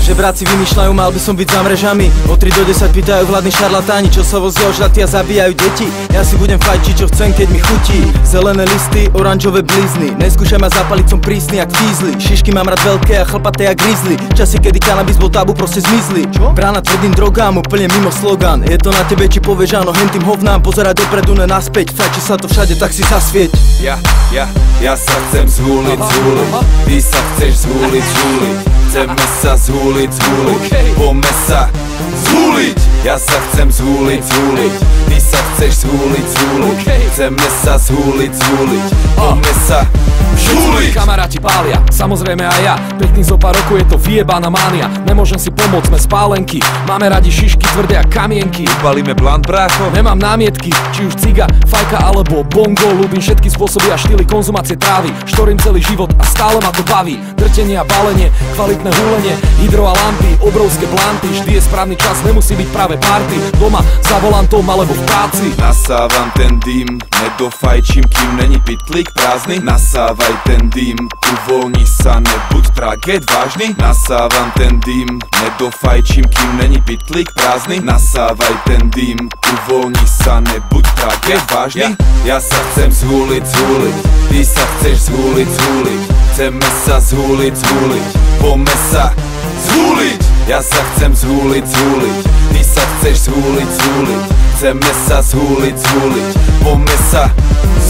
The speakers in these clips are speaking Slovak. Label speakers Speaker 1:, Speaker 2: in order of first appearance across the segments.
Speaker 1: Žebráci vymýšľajú, mal by som byť za mrežami. O 3 do 10 pýtajú hladní šarlatáni, čo sa vozia ožratí a zabíjajú deti. Ja si budem fajčiť, čo chcem, keď mi chutí. Zelené listy, oranžové blizny. Neskúšaj ma zapaliť, som prísny jak fízly. Šišky mám rád veľké a chlpaté jak grizzly. Časy, kedy kanabis bol tabu, proste zmizli. Brána tvrdým drogám, úplne mimo slogan. Je to na tebe, či povieš áno hentým hovnám. Pozeraj dopredu, ne naspäť. Fajči sa to všade, tak si zasvieť.
Speaker 2: Ja sa chcem zhúliť, ty sa chceš zhúliť. Chceme sa zhúliť, poďme sa zhúliť. Ja sa chcem zhúliť, ty sa chceš zhúliť. Chceme sa zhúliť, poďme sa zhúliť.
Speaker 3: Kamaráti pália, samozrejme aj ja. Pekný zo pár rokov je to vyjebaná mánia. Nemôžem si pomôcť, sme spálenky. Máme radi šišky tvrdé a kamienky.
Speaker 2: Balíme blant, brácho.
Speaker 3: Nemám námietky, či už ciga, fajka alebo bongo. Ľúbim všetky spôsoby a štýly konzumácie trávy. Štorím celý život a stále ma to baví. Drtenie a balenie, kvalitné húlenie, hydro a lampy, obrovské blanty. Vždy je správny čas, nemusí byť práve party. Doma, za volantom alebo v práci.
Speaker 2: Nasávam ten dým, nedofajčím, kým není pytlík prázdny. Nasávaj ten dým, uvoľni sa, nebuď tragéd vážny. Nasávam ten dým, nedofajčím, kým není pytlík prázdny. Nasávaj ten dým, uvoľni sa, nebuď tragéd vážny. Ja sa chcem zhúliť, ty sa chceš zhúliť. Chceme sa zhúliť, poďme sa zhúliť. Ja sa chcem zhúliť, ty sa chceš zhúliť. Chceme sa zhúliť, poďme sa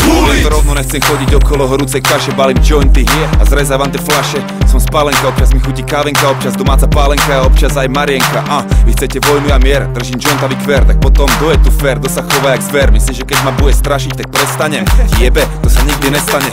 Speaker 2: zhúliť. Rovno nechcem chodiť okolo horúcej kaše, balím jointy a zrezávam tie fľaše. Som spálenka, občas mi chutí kávenka, občas domáca pálenka a občas aj marienka. Vy chcete vojnu a mier, držím jointavý kver, tak potom kto je tu fér, kto sa chová jak zver. Myslíš, že keď ma bude strašiť, tak prestanem? Jebe, to sa nikdy nestane.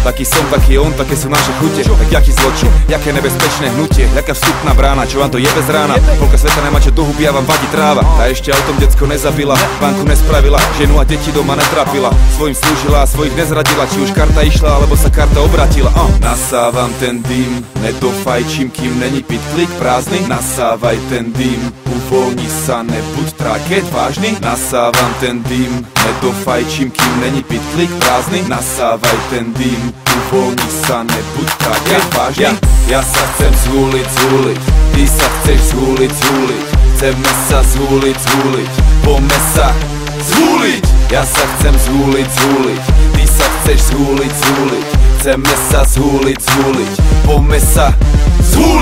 Speaker 2: Taký som, taký on, také sú naše chute. Tak jaký zločin, jaké nebezpečné hnutie, jaká vstupná brána, čo vám to jebe z rána. Polka sveta nemá čo do huby a vám vadí tráva. Tá ešte autom decko nezabila, banku nespravila, ženu a deti doma netrapila. Svojim slúžila a svojich nezradila, či už karta išla, alebo sa karta obratila. Nasávam ten dým, nedofajčím, kým není pytlík prázdny. Nasávaj ten dým, uvoľni sa, nebuď tragéd vážny. Nasávam ten dým, nedofajčím, kým není pytlík prázdny. Nasávaj ten dým, uvoľni sa, nebuď tragéd vážny. Ja sa chcem zhúliť, ty sa chceš zhúliť. Chceme sa zhúliť, poďme sa zhúliť. Ja sa chcem zhúliť, ty sa chceš zhúliť. Chceme sa zhúliť, poďme sa zhúliť.